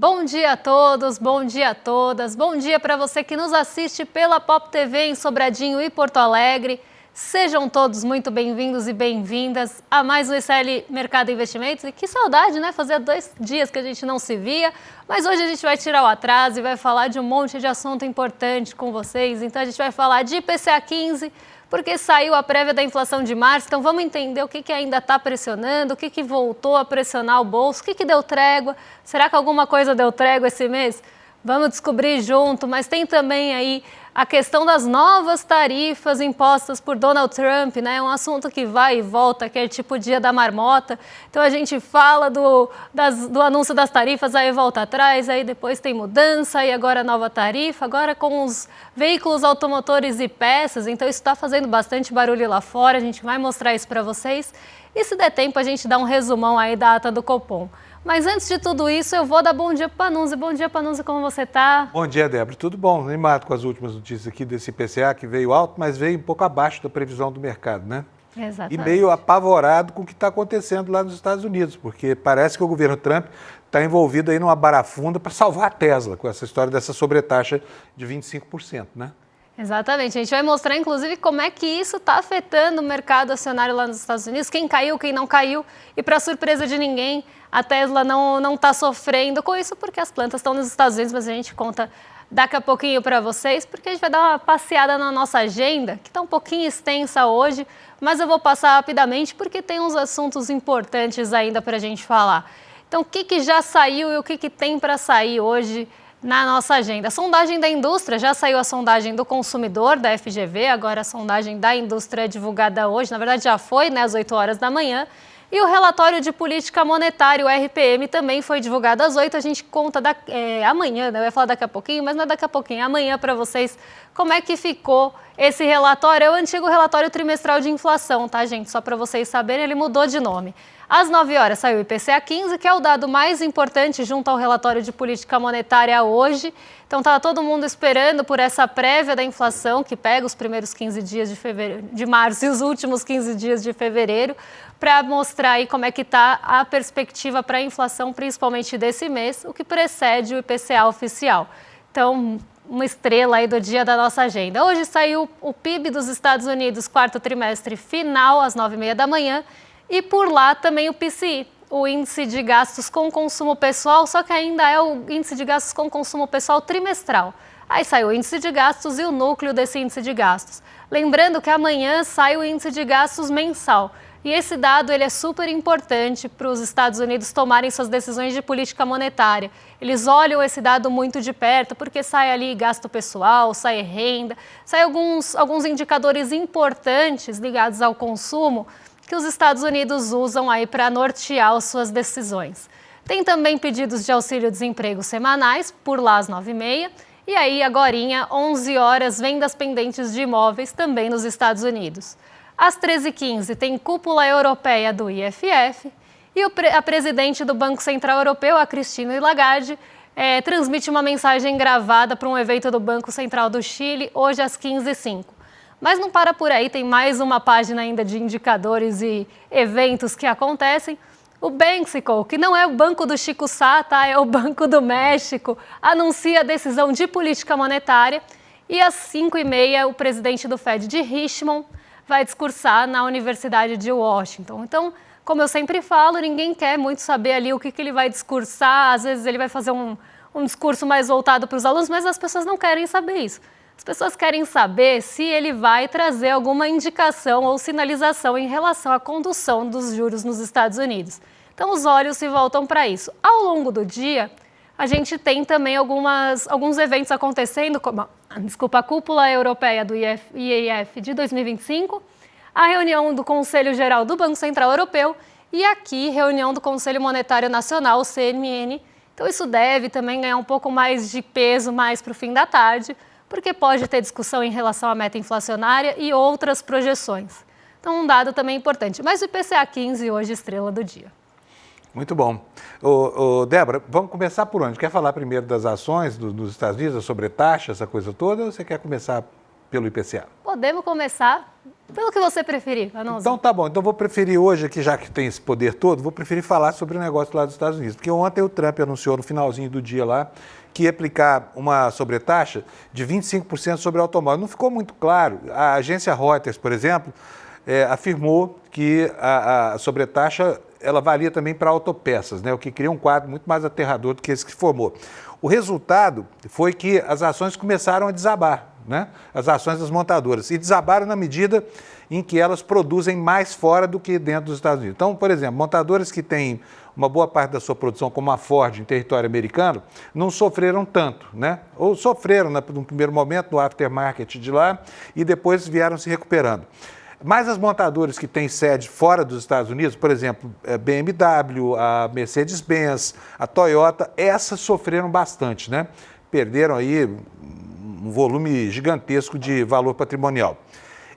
Bom dia a todos, bom dia a todas, bom dia para você que nos assiste pela Pop TV em Sobradinho e Porto Alegre. Sejam todos muito bem-vindos e bem-vindas a mais um ICL Mercado Investimentos. E que saudade, né? Fazia 2 dias que a gente não se via, mas hoje a gente vai tirar o atraso e vai falar de um monte de assunto importante com vocês. Então a gente vai falar de IPCA 15, porque saiu a prévia da inflação de março, então vamos entender o que ainda está pressionando, o que voltou a pressionar o bolso, o que deu trégua, será que alguma coisa deu trégua esse mês? Vamos descobrir junto, mas tem também aí a questão das novas tarifas impostas por Donald Trump, né? É um assunto que vai e volta, que é tipo o dia da marmota. Então a gente fala do anúncio das tarifas, aí volta atrás, aí depois tem mudança, aí agora nova tarifa, agora com os veículos automotores e peças, então isso está fazendo bastante barulho lá fora, a gente vai mostrar isso para vocês. E se der tempo a gente dá um resumão aí da ata do Copom. Mas antes de tudo isso, eu vou dar bom dia para Panunzi. Bom dia, Panunzi, como você está? Bom dia, Débora. Tudo bom? Animado com as últimas notícias aqui desse IPCA, que veio alto, mas veio um pouco abaixo da previsão do mercado, né? Exatamente. E meio apavorado com o que está acontecendo lá nos Estados Unidos, porque parece que o governo Trump está envolvido aí numa barafunda para salvar a Tesla, com essa história dessa sobretaxa de 25%, né? Exatamente. A gente vai mostrar, inclusive, como é que isso está afetando o mercado acionário lá nos Estados Unidos, quem caiu, quem não caiu, e para surpresa de ninguém, a Tesla não está sofrendo com isso, porque as plantas estão nos Estados Unidos, mas a gente conta daqui a pouquinho para vocês, porque a gente vai dar uma passeada na nossa agenda, que está um pouquinho extensa hoje, mas eu vou passar rapidamente, porque tem uns assuntos importantes ainda para a gente falar. Então, o que já saiu e o que tem para sair hoje na nossa agenda? A sondagem da indústria, já saiu a sondagem do consumidor da FGV, agora a sondagem da indústria é divulgada hoje, na verdade já foi, né, às 8 horas da manhã, e o relatório de política monetária, o RPM, também foi divulgado às 8, a gente conta amanhã, né, eu ia falar daqui a pouquinho, mas não é daqui a pouquinho, amanhã para vocês, como é que ficou esse relatório. É o antigo relatório trimestral de inflação, tá, gente? Só para vocês saberem, ele mudou de nome. Às 9 horas saiu o IPCA 15, que é o dado mais importante junto ao relatório de política monetária hoje. Então estava todo mundo esperando por essa prévia da inflação, que pega os primeiros 15 dias de março e os últimos 15 dias de fevereiro, para mostrar aí como é que está a perspectiva para a inflação, principalmente desse mês, o que precede o IPCA oficial. Então, uma estrela aí do dia da nossa agenda. Hoje saiu o PIB dos Estados Unidos, quarto trimestre final, às 9h30 da manhã, e por lá também o PCI, o índice de gastos com consumo pessoal, só que ainda é o índice de gastos com consumo pessoal trimestral. Aí sai o índice de gastos e o núcleo desse índice de gastos. Lembrando que amanhã sai o índice de gastos mensal. E esse dado ele é super importante para os Estados Unidos tomarem suas decisões de política monetária. Eles olham esse dado muito de perto, porque sai ali gasto pessoal, sai renda, sai alguns indicadores importantes ligados ao consumo que os Estados Unidos usam aí para nortear as suas decisões. Tem também pedidos de auxílio-desemprego semanais, por lá às 9h30, e aí agorinha, 11 horas, vendas pendentes de imóveis também nos Estados Unidos. Às 13h15 tem cúpula europeia do IFF e a presidente do Banco Central Europeu, a Christine Lagarde, transmite uma mensagem gravada para um evento do Banco Central do Chile, hoje às 15h05. Mas não para por aí, tem mais uma página ainda de indicadores e eventos que acontecem. O Banxico, que não é o banco do Chico Sá, tá? É o Banco do México, anuncia a decisão de política monetária. E às 5h30, o presidente do Fed de Richmond vai discursar na Universidade de Washington. Então, como eu sempre falo, ninguém quer muito saber ali o que ele vai discursar. Às vezes ele vai fazer um discurso mais voltado para os alunos, mas as pessoas não querem saber isso. As pessoas querem saber se ele vai trazer alguma indicação ou sinalização em relação à condução dos juros nos Estados Unidos. Então, os olhos se voltam para isso. Ao longo do dia, a gente tem também alguns eventos acontecendo, como a cúpula europeia do IEF de 2025, a reunião do Conselho Geral do Banco Central Europeu e aqui, reunião do Conselho Monetário Nacional, o CMN. Então, isso deve também ganhar um pouco mais de peso mais para o fim da tarde, porque pode ter discussão em relação à meta inflacionária e outras projeções. Então, um dado também importante. Mas o IPCA 15 hoje, estrela do dia. Muito bom. Débora, vamos começar por onde? Quer falar primeiro das ações dos Estados Unidos, sobre taxa, essa coisa toda, ou você quer começar pelo IPCA? Podemos começar pelo que você preferir, Anonza. Então tá bom, então vou preferir hoje aqui, já que tem esse poder todo, vou preferir falar sobre o negócio lá dos Estados Unidos. Porque ontem o Trump anunciou no finalzinho do dia lá que ia aplicar uma sobretaxa de 25% sobre automóvel. Não ficou muito claro. A agência Reuters, por exemplo, afirmou que a sobretaxa ela valia também para autopeças, né? O que cria um quadro muito mais aterrador do que esse que formou. O resultado foi que as ações começaram a desabar, né? As ações das montadoras, e desabaram na medida em que elas produzem mais fora do que dentro dos Estados Unidos. Então, por exemplo, montadoras que têm uma boa parte da sua produção, como a Ford, em território americano, não sofreram tanto, né? Ou sofreram no primeiro momento, no aftermarket de lá, e depois vieram se recuperando. Mas as montadoras que têm sede fora dos Estados Unidos, por exemplo, a BMW, a Mercedes-Benz, a Toyota, essas sofreram bastante, né? Perderam aí um volume gigantesco de valor patrimonial.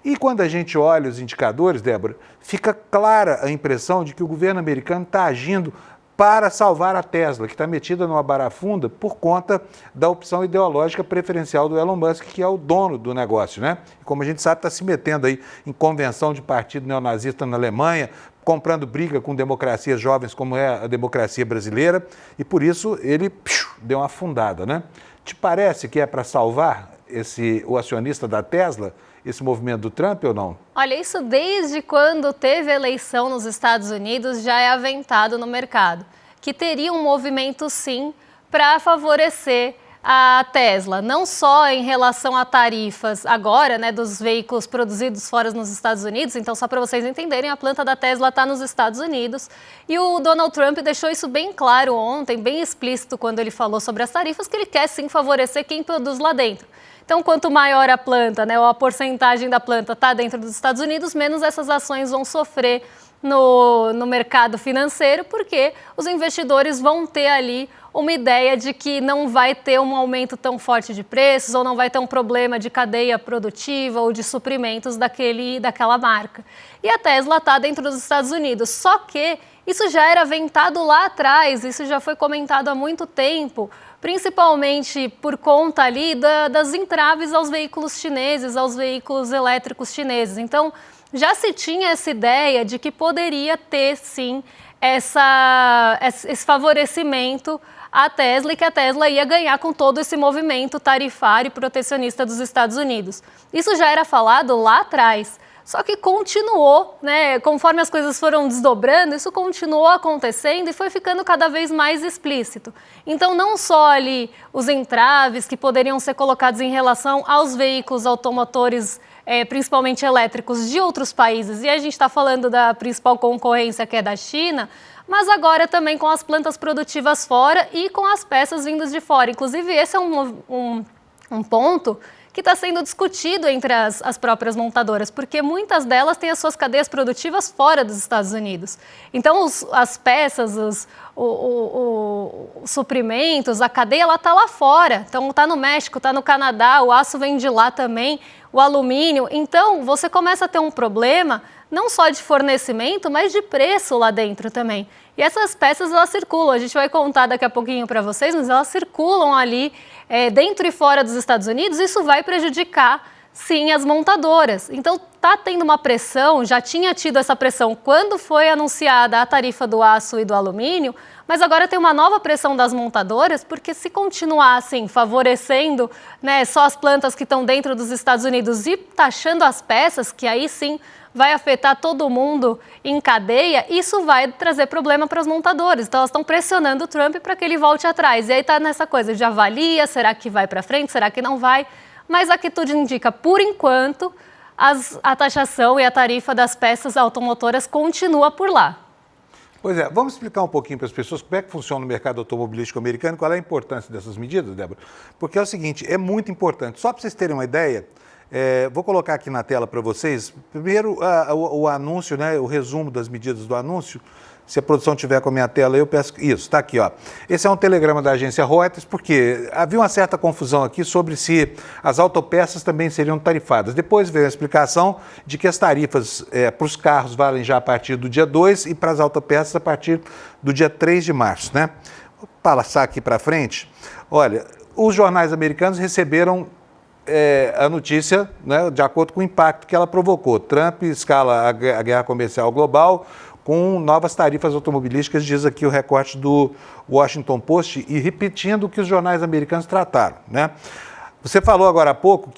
E quando a gente olha os indicadores, Débora, fica clara a impressão de que o governo americano está agindo para salvar a Tesla, que está metida numa barafunda por conta da opção ideológica preferencial do Elon Musk, que é o dono do negócio, né? E como a gente sabe, está se metendo aí em convenção de partido neonazista na Alemanha, comprando briga com democracias jovens como é a democracia brasileira, e por isso ele deu uma afundada, né? Te parece que é para salvar o acionista da Tesla, esse movimento do Trump ou não? Olha, isso desde quando teve eleição nos Estados Unidos já é aventado no mercado, que teria um movimento sim para favorecer a Tesla, não só em relação a tarifas agora, né, dos veículos produzidos fora nos Estados Unidos. Então, só para vocês entenderem, a planta da Tesla está nos Estados Unidos e o Donald Trump deixou isso bem claro ontem, bem explícito quando ele falou sobre as tarifas, que ele quer sim favorecer quem produz lá dentro. Então, quanto maior a planta, né, ou a porcentagem da planta está dentro dos Estados Unidos, menos essas ações vão sofrer no mercado financeiro, porque os investidores vão ter ali uma ideia de que não vai ter um aumento tão forte de preços ou não vai ter um problema de cadeia produtiva ou de suprimentos daquela marca. E a Tesla está dentro dos Estados Unidos, só que isso já era aventado lá atrás, isso já foi comentado há muito tempo, principalmente por conta ali das entraves aos veículos chineses, aos veículos elétricos chineses. Então, já se tinha essa ideia de que poderia ter, sim, esse favorecimento à Tesla e que a Tesla ia ganhar com todo esse movimento tarifário e protecionista dos Estados Unidos. Isso já era falado lá atrás. Só que continuou, né? Conforme as coisas foram desdobrando, isso continuou acontecendo e foi ficando cada vez mais explícito. Então, não só ali os entraves que poderiam ser colocados em relação aos veículos automotores, principalmente elétricos, de outros países, e a gente está falando da principal concorrência, que é da China, mas agora também com as plantas produtivas fora e com as peças vindas de fora. Inclusive, esse é um ponto que está sendo discutido entre as próprias montadoras, porque muitas delas têm as suas cadeias produtivas fora dos Estados Unidos. Então, as peças, os suprimentos, a cadeia, ela está lá fora. Então, está no México, está no Canadá, o aço vem de lá também, o alumínio. Então, você começa a ter um problema não só de fornecimento, mas de preço lá dentro também. E essas peças, elas circulam, a gente vai contar daqui a pouquinho para vocês, mas elas circulam ali dentro e fora dos Estados Unidos. Isso vai prejudicar, sim, as montadoras. Então, está tendo uma pressão, já tinha tido essa pressão quando foi anunciada a tarifa do aço e do alumínio, mas agora tem uma nova pressão das montadoras, porque se continuar assim, favorecendo, né, só as plantas que estão dentro dos Estados Unidos e taxando as peças, que aí sim vai afetar todo mundo em cadeia, isso vai trazer problema para as montadoras. Então, elas estão pressionando o Trump para que ele volte atrás. E aí está nessa coisa de avalia, será que vai para frente, será que não vai? Mas a que tudo indica, por enquanto, a taxação e a tarifa das peças automotoras continua por lá. Pois é, vamos explicar um pouquinho para as pessoas como é que funciona o mercado automobilístico americano, qual é a importância dessas medidas, Débora? Porque é o seguinte, é muito importante. Só para vocês terem uma ideia, vou colocar aqui na tela para vocês, primeiro o anúncio, né, o resumo das medidas do anúncio. Se a produção tiver com a minha tela, eu peço... Isso, está aqui, ó. Esse é um telegrama da agência Reuters, porque havia uma certa confusão aqui sobre se as autopeças também seriam tarifadas. Depois veio a explicação de que as tarifas para os carros valem já a partir do dia 2 e para as autopeças a partir do dia 3 de março, né? Vou passar aqui para frente. Olha, os jornais americanos receberam a notícia, né, de acordo com o impacto que ela provocou. Trump escala a guerra comercial global com novas tarifas automobilísticas, diz aqui o recorte do Washington Post, e repetindo o que os jornais americanos trataram, né? Você falou agora há pouco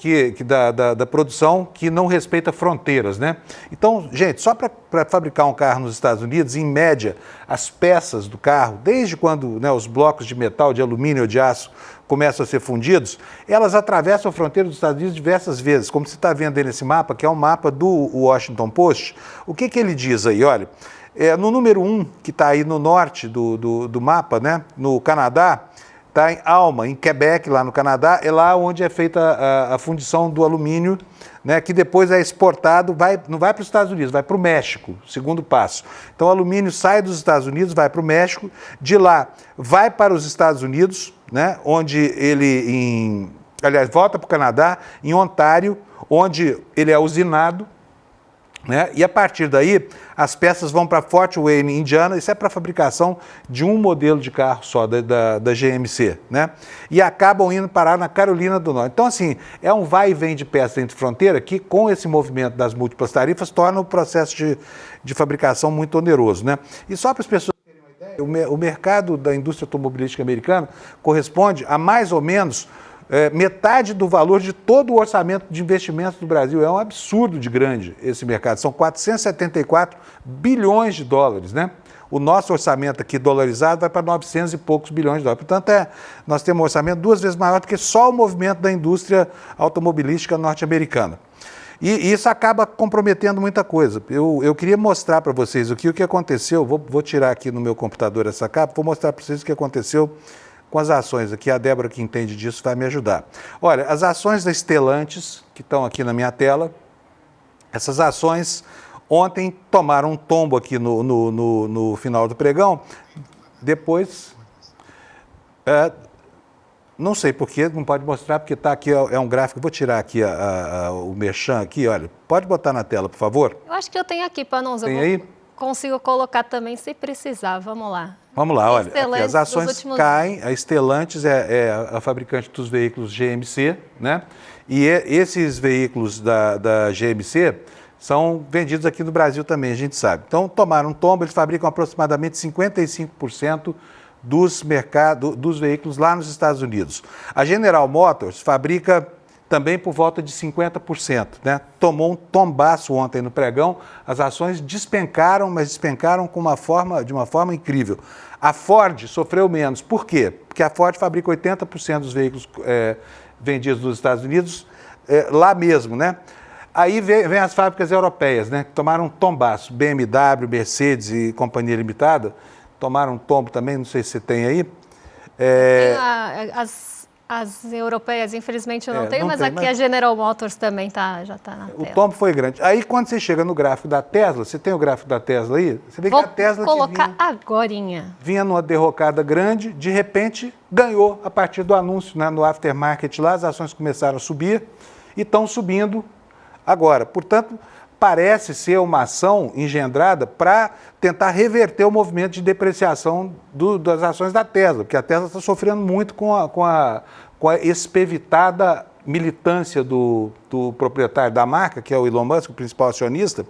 da produção que não respeita fronteiras, né? Então, gente, só para fabricar um carro nos Estados Unidos, em média, as peças do carro, desde quando, né, os blocos de metal, de alumínio ou de aço começam a ser fundidos, elas atravessam a fronteira dos Estados Unidos diversas vezes, como você está vendo aí nesse mapa, que é um mapa do Washington Post. O que ele diz aí? Olha, no número 1, que está aí no norte do mapa, né, no Canadá, está em Alma, em Quebec, lá no Canadá, é lá onde é feita a fundição do alumínio, né, que depois é exportado, não vai para os Estados Unidos, vai para o México, segundo passo. Então o alumínio sai dos Estados Unidos, vai para o México, de lá vai para os Estados Unidos, né, onde ele, volta para o Canadá, em Ontário, onde ele é usinado, né? E a partir daí, as peças vão para Fort Wayne, Indiana, isso é para a fabricação de um modelo de carro só, da GMC, né? E acabam indo parar na Carolina do Norte. Então, assim, é um vai e vem de peças entre fronteira que, com esse movimento das múltiplas tarifas, torna o processo de fabricação muito oneroso, né? E só para as pessoas terem uma ideia, o mercado da indústria automobilística americana corresponde a mais ou menos metade do valor de todo o orçamento de investimentos do Brasil. É um absurdo de grande esse mercado. São 474 bilhões de dólares, né? O nosso orçamento aqui dolarizado vai para 900 e poucos bilhões de dólares. Portanto, nós temos um orçamento 2 vezes maior do que só o movimento da indústria automobilística norte-americana. E isso acaba comprometendo muita coisa. Eu queria mostrar para vocês o que aconteceu. Vou tirar aqui no meu computador essa capa, vou mostrar para vocês o que aconteceu com as ações aqui. A Débora, que entende disso, vai me ajudar. Olha, as ações da Stellantis, que estão aqui na minha tela, essas ações ontem tomaram um tombo aqui no final do pregão. Depois, não sei porquê, não pode mostrar, porque está aqui, é um gráfico. Vou tirar aqui o merchan aqui, olha. Pode botar na tela, por favor? Eu acho que eu tenho aqui, Panunzio. Tem aí? Consigo colocar também se precisar. Vamos lá. Vamos lá, olha, aqui, as ações caem, a Stellantis é a fabricante dos veículos GMC, né? E esses veículos da GMC são vendidos aqui no Brasil também, a gente sabe. Então, tomaram um tombo, eles fabricam aproximadamente 55% dos veículos lá nos Estados Unidos. A General Motors fabrica também por volta de 50%, né? Tomou um tombaço ontem no pregão, as ações despencaram, mas despencaram de uma forma incrível. A Ford sofreu menos. Por quê? Porque a Ford fabrica 80% dos veículos vendidos nos Estados Unidos lá mesmo, né? Aí vem as fábricas europeias, né? Que tomaram um tombaço. BMW, Mercedes e Companhia Limitada tomaram um tombo também, não sei se você tem aí. As europeias, infelizmente, eu não tenho, mas aqui a General Motors também já está na tela. O tombo foi grande. Aí, quando você chega no gráfico da Tesla, você tem o gráfico da Tesla aí? Você vê que a Tesla Vou colocar agorinha. Vinha numa derrocada grande, de repente ganhou a partir do anúncio, né, no aftermarket lá, as ações começaram a subir e estão subindo agora. Portanto, parece ser uma ação engendrada para tentar reverter o movimento de depreciação das ações da Tesla, porque a Tesla está sofrendo muito com a espevitada militância do proprietário da marca, que é o Elon Musk, o principal acionista,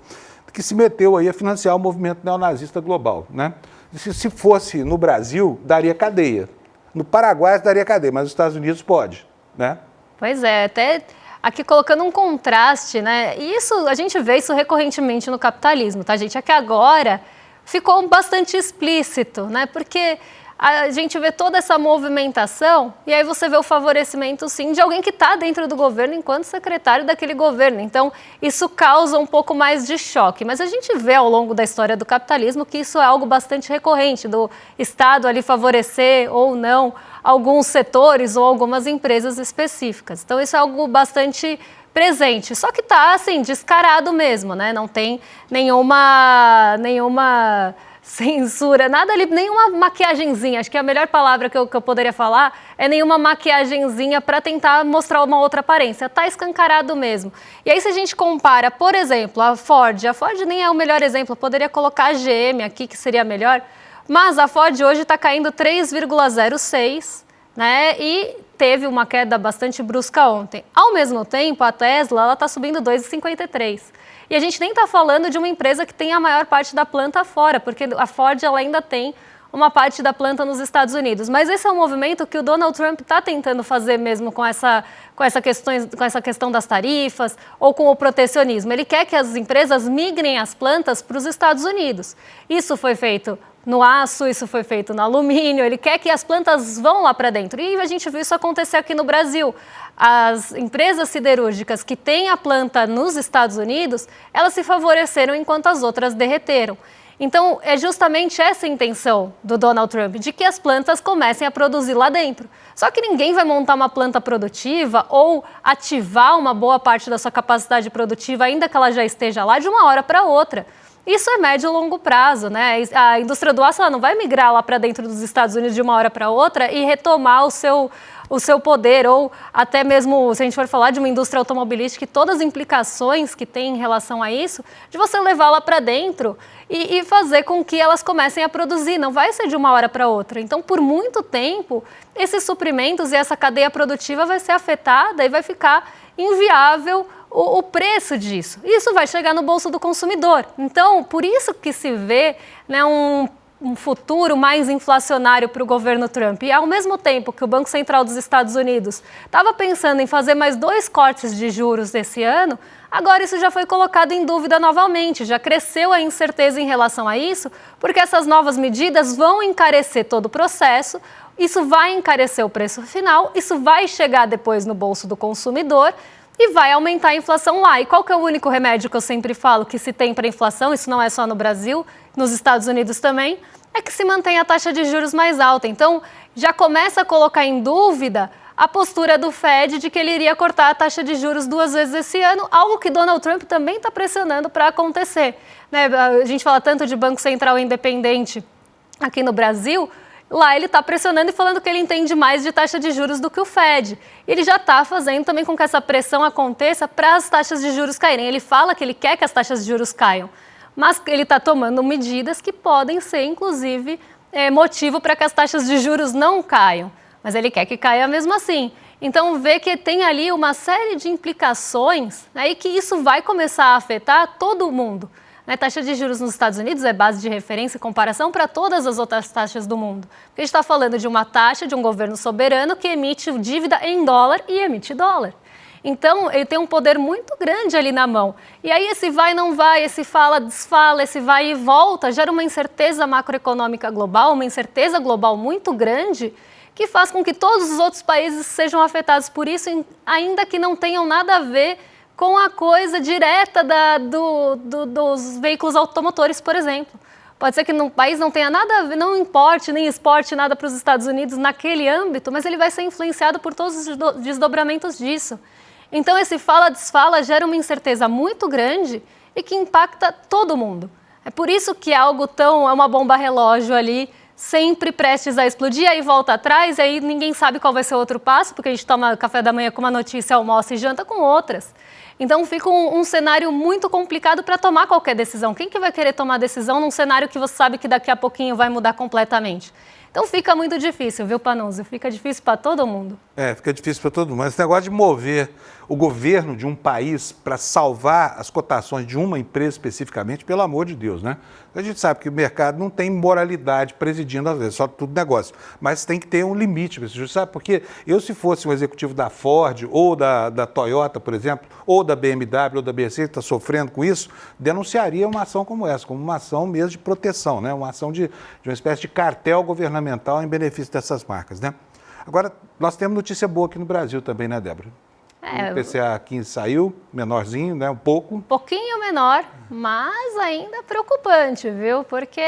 que se meteu aí a financiar o movimento neonazista global, né? Se fosse no Brasil, daria cadeia. No Paraguai daria cadeia, mas nos Estados Unidos pode, né? Pois é, até aqui colocando um contraste, né? E isso, a gente vê isso recorrentemente no capitalismo, tá, gente? É que agora ficou bastante explícito, né? Porque a gente vê toda essa movimentação e aí você vê o favorecimento, sim, de alguém que está dentro do governo enquanto secretário daquele governo. Então, isso causa um pouco mais de choque. Mas a gente vê ao longo da história do capitalismo que isso é algo bastante recorrente, do Estado ali favorecer ou não alguns setores ou algumas empresas específicas. Então, isso é algo bastante presente. Só que está, assim, descarado mesmo, né? Não tem nenhuma censura, nada ali, nenhuma maquiagenzinha. Acho que a melhor palavra que eu poderia falar é nenhuma maquiagenzinha para tentar mostrar uma outra aparência. Está escancarado mesmo. E aí, se a gente compara, por exemplo, a Ford nem é o melhor exemplo, eu poderia colocar a GM aqui, que seria melhor, mas a Ford hoje está caindo 3,06%, né? E teve uma queda bastante brusca ontem. Ao mesmo tempo, a Tesla está subindo 2,53. E a gente nem está falando de uma empresa que tem a maior parte da planta fora, porque a Ford ela ainda tem uma parte da planta nos Estados Unidos. Mas esse é um movimento que o Donald Trump está tentando fazer mesmo com essa questão das tarifas ou com o protecionismo. Ele quer que as empresas migrem as plantas para os Estados Unidos. Isso foi feito no aço, isso foi feito no alumínio, ele quer que as plantas vão lá para dentro. E a gente viu isso acontecer aqui no Brasil. As empresas siderúrgicas que têm a planta nos Estados Unidos, elas se favoreceram enquanto as outras derreteram. Então, é justamente essa a intenção do Donald Trump, de que as plantas comecem a produzir lá dentro. Só que ninguém vai montar uma planta produtiva ou ativar uma boa parte da sua capacidade produtiva, ainda que ela já esteja lá, de uma hora para outra. Isso é médio e longo prazo, né? A indústria do aço ela não vai migrar lá para dentro dos Estados Unidos de uma hora para outra e retomar o seu poder, ou até mesmo, se a gente for falar de uma indústria automobilística e todas as implicações que tem em relação a isso, de você levá-la para dentro e fazer com que elas comecem a produzir, não vai ser de uma hora para outra. Então, por muito tempo, esses suprimentos e essa cadeia produtiva vai ser afetada e vai ficar inviável o preço disso. Isso vai chegar no bolso do consumidor. Então, por isso que se vê, né, um futuro mais inflacionário para o governo Trump. E ao mesmo tempo que o Banco Central dos Estados Unidos estava pensando em fazer mais 2 cortes de juros esse ano, agora isso já foi colocado em dúvida novamente, já cresceu a incerteza em relação a isso, porque essas novas medidas vão encarecer todo o processo, isso vai encarecer o preço final, isso vai chegar depois no bolso do consumidor e vai aumentar a inflação lá. E qual que é o único remédio que eu sempre falo que se tem para a inflação, isso não é só no Brasil, nos Estados Unidos também, é que se mantém a taxa de juros mais alta. Então, já começa a colocar em dúvida a postura do Fed de que ele iria cortar a taxa de juros 2 vezes esse ano, algo que Donald Trump também está pressionando para acontecer. Né? A gente fala tanto de Banco Central independente aqui no Brasil, lá ele está pressionando e falando que ele entende mais de taxa de juros do que o Fed. Ele já está fazendo também com que essa pressão aconteça para as taxas de juros caírem. Ele fala que ele quer que as taxas de juros caiam, mas ele está tomando medidas que podem ser, inclusive, motivo para que as taxas de juros não caiam. Mas ele quer que caia mesmo assim. Então, vê que tem ali uma série de implicações, né, e que isso vai começar a afetar todo mundo. A taxa de juros nos Estados Unidos é base de referência e comparação para todas as outras taxas do mundo. Porque a gente está falando de uma taxa de um governo soberano que emite dívida em dólar e emite dólar. Então, ele tem um poder muito grande ali na mão. E aí esse vai, não vai, esse fala, desfala, esse vai e volta, gera uma incerteza macroeconômica global, uma incerteza global muito grande, que faz com que todos os outros países sejam afetados por isso, ainda que não tenham nada a ver com a coisa direta dos veículos automotores, por exemplo. Pode ser que no país não tenha nada a ver, não importe nem exporte nada para os Estados Unidos naquele âmbito, mas ele vai ser influenciado por todos os desdobramentos disso. Então, esse fala-desfala gera uma incerteza muito grande e que impacta todo mundo. É por isso que é uma bomba relógio ali, sempre prestes a explodir, aí volta atrás, e aí ninguém sabe qual vai ser o outro passo, porque a gente toma café da manhã com uma notícia, almoça e janta com outras. Então fica um cenário muito complicado para tomar qualquer decisão. Quem que vai querer tomar decisão num cenário que você sabe que daqui a pouquinho vai mudar completamente? Então fica muito difícil, viu, Panunzio? Fica difícil para todo mundo. Fica difícil para todo mundo. Mas esse negócio de mover o governo de um país para salvar as cotações de uma empresa especificamente, pelo amor de Deus, né? A gente sabe que o mercado não tem moralidade presidindo às vezes, só tudo negócio. Mas tem que ter um limite, sabe? Porque eu, se fosse um executivo da Ford ou da Toyota, por exemplo, ou da BMW ou da BC, que está sofrendo com isso, denunciaria uma ação como essa, como uma ação mesmo de proteção, né? Uma ação de uma espécie de cartel governamental em benefício dessas marcas, né? Agora, nós temos notícia boa aqui no Brasil também, né, Débora? O PCA 15 saiu, menorzinho, né? Um pouco. Um pouquinho menor, mas ainda preocupante, viu? Porque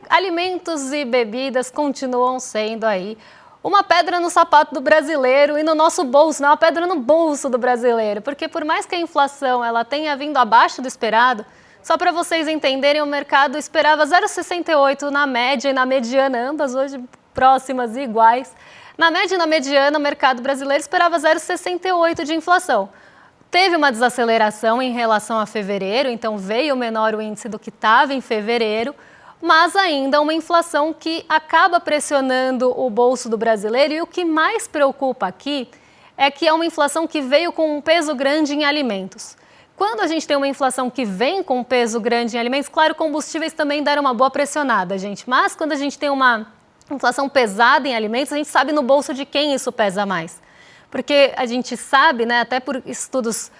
alimentos e bebidas continuam sendo aí uma pedra no sapato do brasileiro e no nosso bolso, não, uma pedra no bolso do brasileiro. Porque por mais que a inflação ela tenha vindo abaixo do esperado, só para vocês entenderem, o mercado esperava 0,68 na média e na mediana, ambas hoje próximas e iguais. Na média e na mediana, o mercado brasileiro esperava 0,68 de inflação. Teve uma desaceleração em relação a fevereiro, então veio menor o índice do que estava em fevereiro, mas ainda uma inflação que acaba pressionando o bolso do brasileiro. E o que mais preocupa aqui é que é uma inflação que veio com um peso grande em alimentos. Quando a gente tem uma inflação que vem com um peso grande em alimentos, claro, combustíveis também deram uma boa pressionada, gente. Mas quando a gente tem uma inflação pesada em alimentos, a gente sabe no bolso de quem isso pesa mais. Porque a gente sabe, né, até por estudos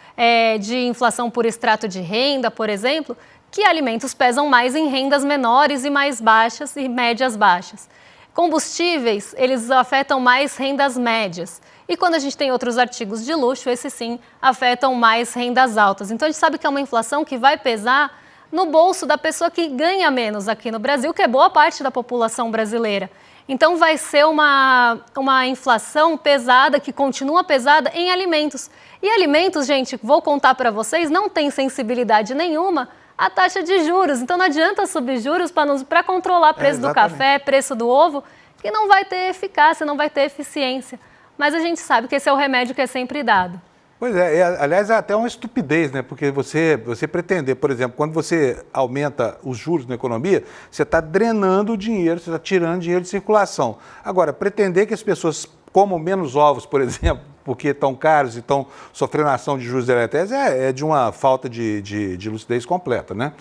de inflação por extrato de renda, por exemplo, que alimentos pesam mais em rendas menores e mais baixas e médias baixas. Combustíveis, eles afetam mais rendas médias. E quando a gente tem outros artigos de luxo, esses sim afetam mais rendas altas. Então a gente sabe que é uma inflação que vai pesar no bolso da pessoa que ganha menos aqui no Brasil, que é boa parte da população brasileira. Então vai ser uma inflação pesada, que continua pesada em alimentos. E alimentos, gente, vou contar para vocês, não tem sensibilidade nenhuma à taxa de juros. Então não adianta subir juros para controlar o preço do café, preço do ovo, que não vai ter eficácia, não vai ter eficiência. Mas a gente sabe que esse é o remédio que é sempre dado. Pois é, aliás, é até uma estupidez, né? Porque você pretender, por exemplo, quando você aumenta os juros na economia, você está drenando o dinheiro, você está tirando dinheiro de circulação. Agora, pretender que as pessoas comam menos ovos, por exemplo, porque estão caros e estão sofrendo ação de juros eletéricos, é de uma falta de lucidez completa, né?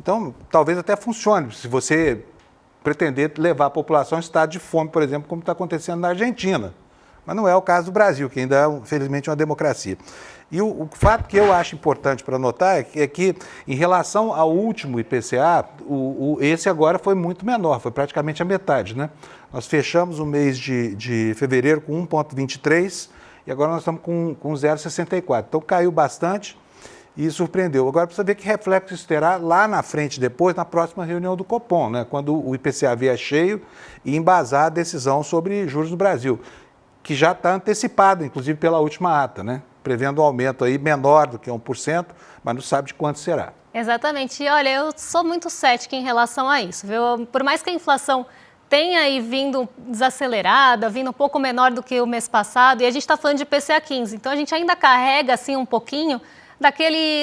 Então, talvez até funcione, se você pretender levar a população a estado de fome, por exemplo, como está acontecendo na Argentina. Mas não é o caso do Brasil, que ainda é, felizmente, uma democracia. E o fato que eu acho importante para notar é que, em relação ao último IPCA, esse agora foi muito menor, foi praticamente a metade, né? Nós fechamos o mês de fevereiro com 1,23 e agora nós estamos com 0,64. Então caiu bastante e surpreendeu. Agora precisa ver que reflexo isso terá lá na frente, depois, na próxima reunião do Copom, né? Quando o IPCA vier cheio e embasar a decisão sobre juros no Brasil, que já está antecipado, inclusive pela última ata, né? Prevendo um aumento aí menor do que 1%, mas não sabe de quanto será. Exatamente. E olha, eu sou muito cética em relação a isso, viu? Por mais que a inflação tenha aí vindo desacelerada, vindo um pouco menor do que o mês passado, e a gente está falando de IPCA 15, então a gente ainda carrega assim um pouquinho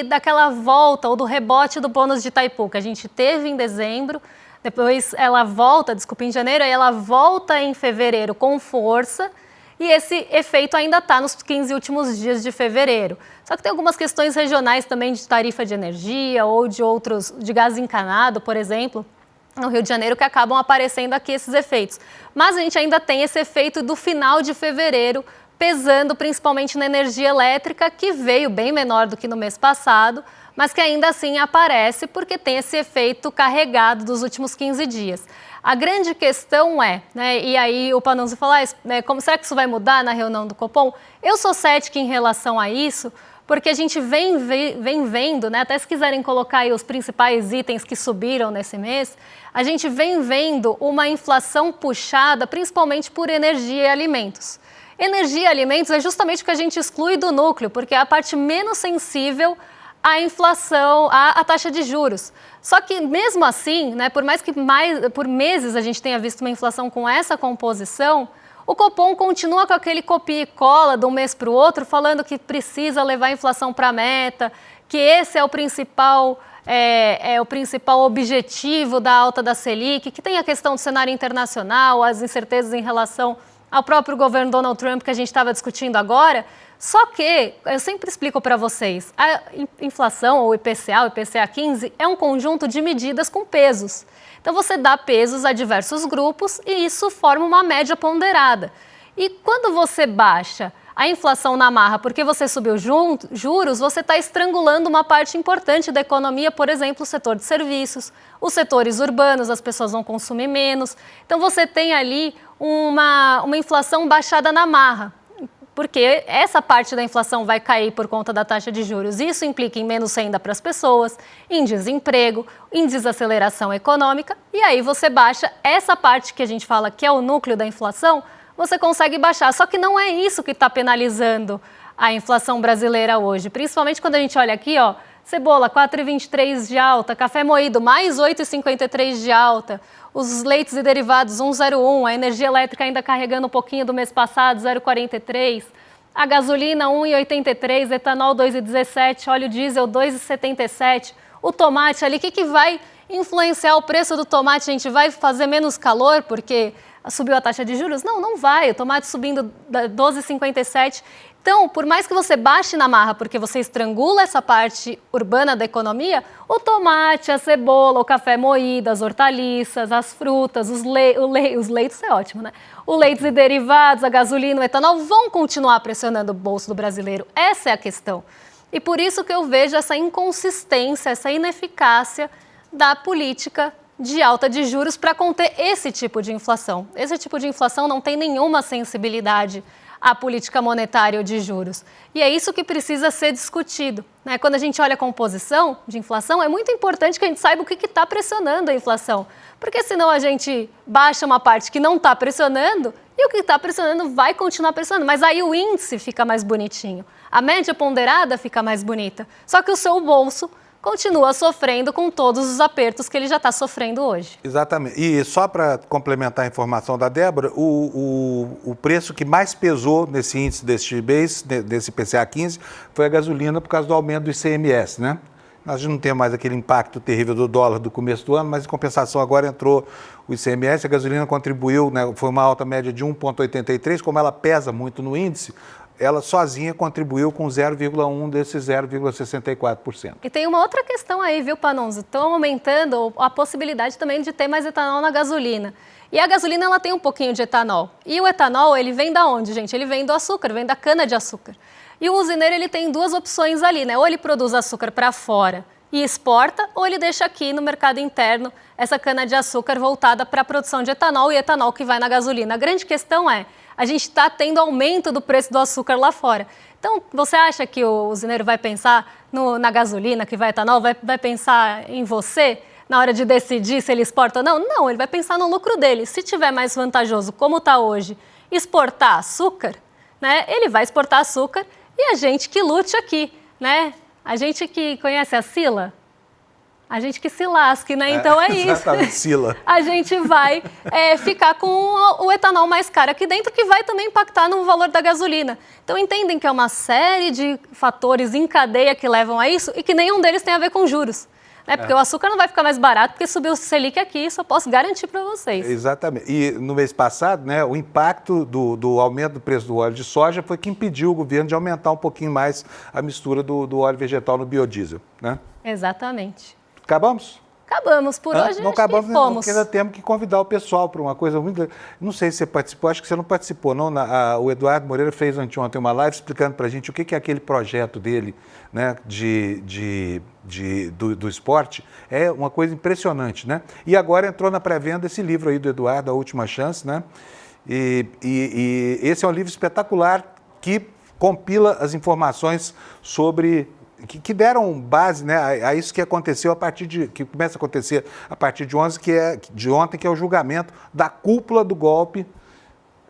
daquela volta ou do rebote do bônus de Itaipu, que a gente teve em dezembro, depois ela volta, desculpa, em janeiro, aí ela volta em fevereiro com força, e esse efeito ainda está nos 15 últimos dias de fevereiro. Só que tem algumas questões regionais também de tarifa de energia ou de gás encanado, por exemplo, no Rio de Janeiro, que acabam aparecendo aqui esses efeitos. Mas a gente ainda tem esse efeito do final de fevereiro, pesando principalmente na energia elétrica, que veio bem menor do que no mês passado, mas que ainda assim aparece porque tem esse efeito carregado dos últimos 15 dias. A grande questão é, né, e aí o Panunzi falou, será que isso vai mudar na reunião do Copom? Eu sou cética em relação a isso, porque a gente vem vendo, né, até se quiserem colocar aí os principais itens que subiram nesse mês, a gente vem vendo uma inflação puxada principalmente por energia e alimentos. Energia e alimentos é justamente o que a gente exclui do núcleo, porque é a parte menos sensível à inflação, à taxa de juros. Só que mesmo assim, né, por mais que por meses a gente tenha visto uma inflação com essa composição, o Copom continua com aquele copia e cola de um mês para o outro, falando que precisa levar a inflação para a meta, que esse é o principal objetivo da alta da Selic, que tem a questão do cenário internacional, as incertezas em relação ao próprio governo Donald Trump que a gente estava discutindo agora. Só que, eu sempre explico para vocês, a inflação, ou IPCA, o IPCA 15, é um conjunto de medidas com pesos. Então você dá pesos a diversos grupos e isso forma uma média ponderada. E quando você baixa a inflação na marra porque você subiu juros, você está estrangulando uma parte importante da economia, por exemplo, o setor de serviços, os setores urbanos, as pessoas vão consumir menos. Então você tem ali uma inflação baixada na marra, porque essa parte da inflação vai cair por conta da taxa de juros. Isso implica em menos renda para as pessoas, em desemprego, em desaceleração econômica, e aí você baixa essa parte que a gente fala que é o núcleo da inflação, você consegue baixar. Só que não é isso que está penalizando a inflação brasileira hoje, principalmente quando a gente olha aqui, ó, cebola 4,23 de alta, café moído mais 8,53 de alta, os leites e derivados 1,01, a energia elétrica ainda carregando um pouquinho do mês passado, 0,43, a gasolina 1,83, etanol 2,17, óleo diesel 2,77, o tomate ali, o que vai influenciar o preço do tomate, a gente vai fazer menos calor porque subiu a taxa de juros? Não, não vai. O tomate subindo 12,57. Então, por mais que você baixe na marra, porque você estrangula essa parte urbana da economia, o tomate, a cebola, o café moído, as hortaliças, as frutas, os leites é ótimo, né? Os leites e derivados, a gasolina, o etanol vão continuar pressionando o bolso do brasileiro. Essa é a questão. E por isso que eu vejo essa inconsistência, essa ineficácia da política de alta de juros para conter esse tipo de inflação. Esse tipo de inflação não tem nenhuma sensibilidade à política monetária de juros. E é isso que precisa ser discutido, né? Quando a gente olha a composição de inflação, é muito importante que a gente saiba o que está pressionando a inflação, porque senão a gente baixa uma parte que não está pressionando e o que está pressionando vai continuar pressionando, mas aí o índice fica mais bonitinho, a média ponderada fica mais bonita, só que o seu bolso continua sofrendo com todos os apertos que ele já está sofrendo hoje. Exatamente. E só para complementar a informação da Débora, o preço que mais pesou nesse índice deste mês, desse IPCA 15, foi a gasolina por causa do aumento do ICMS, né? Nós não temos mais aquele impacto terrível do dólar do começo do ano, mas em compensação agora entrou o ICMS, a gasolina contribuiu, né, foi uma alta média de 1,83, como ela pesa muito no índice, ela sozinha contribuiu com 0,1 desses 0,64%. E tem uma outra questão aí, viu, Panunzio? Estão aumentando a possibilidade também de ter mais etanol na gasolina. E a gasolina, ela tem um pouquinho de etanol. E o etanol, ele vem da onde, gente? Ele vem do açúcar, vem da cana-de-açúcar. E o usineiro, ele tem duas opções ali, né? Ou ele produz açúcar para fora e exporta, ou ele deixa aqui no mercado interno essa cana-de-açúcar voltada para a produção de etanol e etanol que vai na gasolina. A grande questão é, a gente está tendo aumento do preço do açúcar lá fora. Então, você acha que o usineiro vai pensar na gasolina que vai etanol, vai pensar em você na hora de decidir se ele exporta ou não? Não, ele vai pensar no lucro dele. Se tiver mais vantajoso, como está hoje, exportar açúcar, né, ele vai exportar açúcar e a gente que lute aqui, né? A gente que conhece a Sila, a gente que se lasque, né? Então é isso. Exatamente, Sila. A gente vai ficar com o etanol mais caro aqui dentro, que vai também impactar no valor da gasolina. Então entendem que é uma série de fatores em cadeia que levam a isso e que nenhum deles tem a ver com juros. Né? Porque o açúcar não vai ficar mais barato porque subiu o Selic aqui, isso eu posso garantir para vocês. Exatamente. E no mês passado, né, o impacto do aumento do preço do óleo de soja foi que impediu o governo de aumentar um pouquinho mais a mistura do óleo vegetal no biodiesel, né? Exatamente. Acabamos? Acabamos. Por hoje, não acabamos, fomos. porque ainda temos que convidar o pessoal para uma coisa muito... Não sei se você participou, acho que você não participou, não. O Eduardo Moreira fez anteontem uma live explicando para a gente o que é aquele projeto dele, né, do esporte. É uma coisa impressionante, né? E agora entrou na pré-venda esse livro aí do Eduardo, A Última Chance, né? E esse é um livro espetacular que compila as informações sobre... Que deram base, né, a isso que aconteceu que começa a acontecer a partir de ontem, que é o julgamento da cúpula do golpe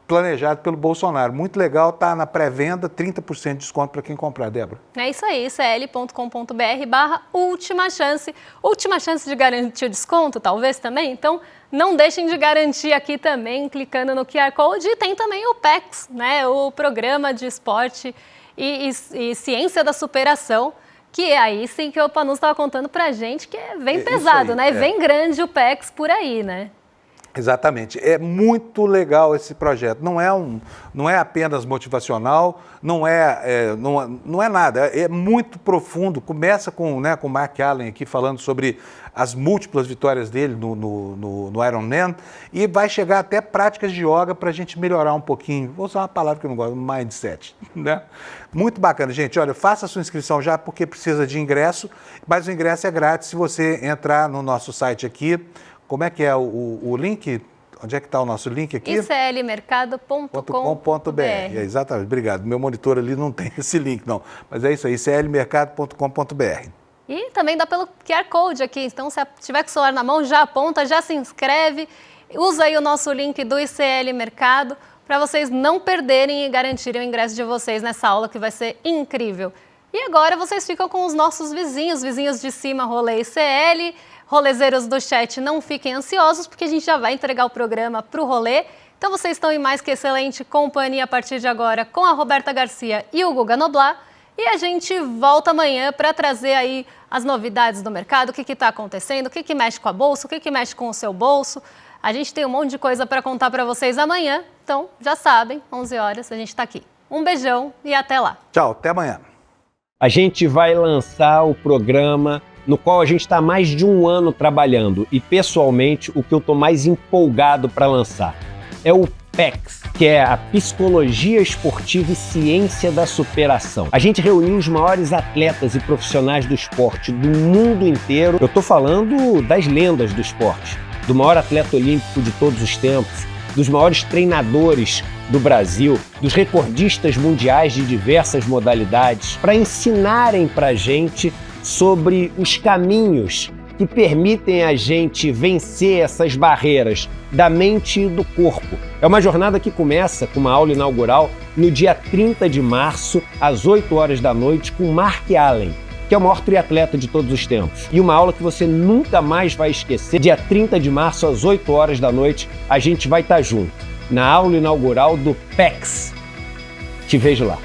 planejado pelo Bolsonaro. Muito legal, tá na pré-venda, 30% de desconto para quem comprar, Débora. É isso aí, cl.com.br/última chance. Última chance de garantir o desconto, talvez também? Então, não deixem de garantir aqui também, clicando no QR Code. E tem também o PEX, né, o Programa de Esporte e Ciência da Superação, que é aí sim que o Panunzio estava contando pra gente, que vem pesado, aí, né? Vem grande o PEX por aí, né? Exatamente. É muito legal esse projeto. Não é apenas motivacional, não é nada. É muito profundo. Começa com o Mark Allen aqui falando sobre as múltiplas vitórias dele no Ironman e vai chegar até práticas de yoga para a gente melhorar um pouquinho. Vou usar uma palavra que eu não gosto, mindset, né? Muito bacana, gente. Olha, faça a sua inscrição já porque precisa de ingresso, mas o ingresso é grátis se você entrar no nosso site aqui. Como é que é o link? Onde é que está o nosso link aqui? iclmercado.com.br. Exatamente, obrigado. Meu monitor ali não tem esse link, não. Mas é isso aí, iclmercado.com.br. E também dá pelo QR Code aqui. Então, se tiver com o celular na mão, já aponta, já se inscreve. Usa aí o nosso link do ICL Mercado para vocês não perderem e garantirem o ingresso de vocês nessa aula, que vai ser incrível. E agora vocês ficam com os nossos vizinhos de cima, Rolê ICL. Rolezeiros do chat, não fiquem ansiosos, porque a gente já vai entregar o programa para o Rolê. Então vocês estão em mais que excelente companhia a partir de agora com a Roberta Garcia e o Guga Noblar. E a gente volta amanhã para trazer aí as novidades do mercado, o que está acontecendo, o que mexe com a bolsa, o que mexe com o seu bolso. A gente tem um monte de coisa para contar para vocês amanhã, então já sabem, 11 horas a gente está aqui. Um beijão e até lá. Tchau, até amanhã. A gente vai lançar o programa no qual a gente está há mais de um ano trabalhando e, pessoalmente, o que eu estou mais empolgado para lançar é o PEX, que é a Psicologia Esportiva e Ciência da Superação. A gente reuniu os maiores atletas e profissionais do esporte do mundo inteiro. Eu estou falando das lendas do esporte, do maior atleta olímpico de todos os tempos, dos maiores treinadores do Brasil, dos recordistas mundiais de diversas modalidades, para ensinarem para a gente sobre os caminhos que permitem a gente vencer essas barreiras da mente e do corpo. É uma jornada que começa com uma aula inaugural no dia 30 de março, às 8 horas da noite, com Mark Allen, que é o maior triatleta de todos os tempos. E uma aula que você nunca mais vai esquecer. Dia 30 de março, às 8 horas da noite, a gente vai estar junto, na aula inaugural do PEX. Te vejo lá.